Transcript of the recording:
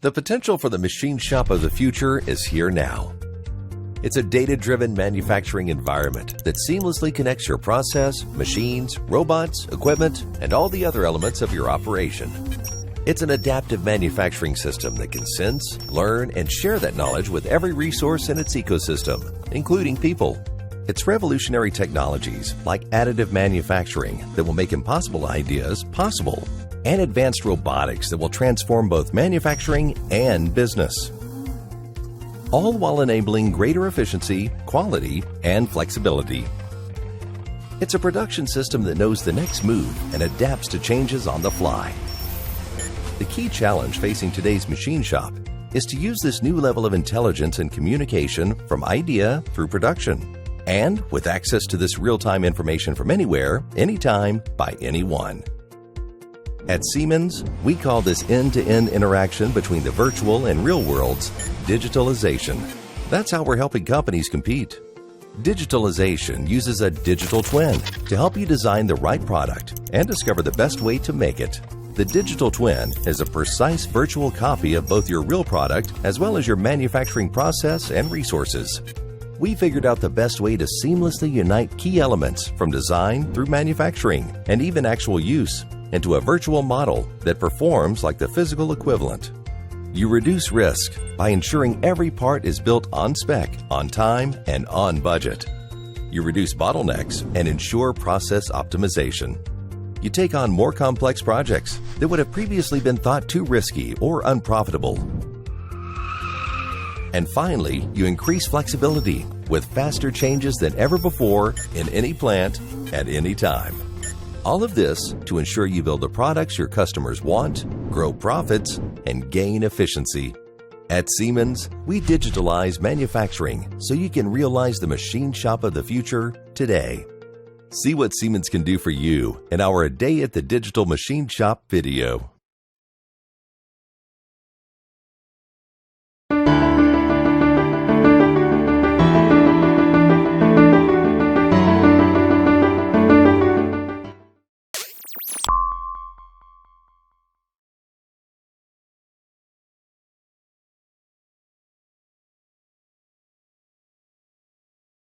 The potential for the machine shop of the future is here now. It's a data-driven manufacturing environment that seamlessly connects your process, machines, robots, equipment, and all the other elements of your operation. It's an adaptive manufacturing system that can sense, learn, and share that knowledge with every resource in its ecosystem, including people. It's revolutionary technologies like additive manufacturing that will make impossible ideas possible, and advanced robotics that will transform both manufacturing and business, all while enabling greater efficiency, quality, and flexibility. It's a production system that knows the next move and adapts to changes on the fly. The key challenge facing today's machine shop is to use this new level of intelligence and communication from idea through production, and with access to this real-time information from anywhere, anytime, by anyone. At Siemens, we call this end-to-end interaction between the virtual and real worlds digitalization. That's how we're helping companies compete. Digitalization uses a digital twin to help you design the right product and discover the best way to make it. The digital twin is a precise virtual copy of both your real product as well as your manufacturing process and resources. We figured out the best way to seamlessly unite key elements from design through manufacturing and even actual use into a virtual model that performs like the physical equivalent. You reduce risk by ensuring every part is built on spec, on time, and on budget. You reduce bottlenecks and ensure process optimization. You take on more complex projects that would have previously been thought too risky or unprofitable. And finally, you increase flexibility with faster changes than ever before in any plant at any time. All of this to ensure you build the products your customers want, grow profits, and gain efficiency. At Siemens, we digitalize manufacturing so you can realize the machine shop of the future today. See what Siemens can do for you in our A Day at the Digital Machine Shop video.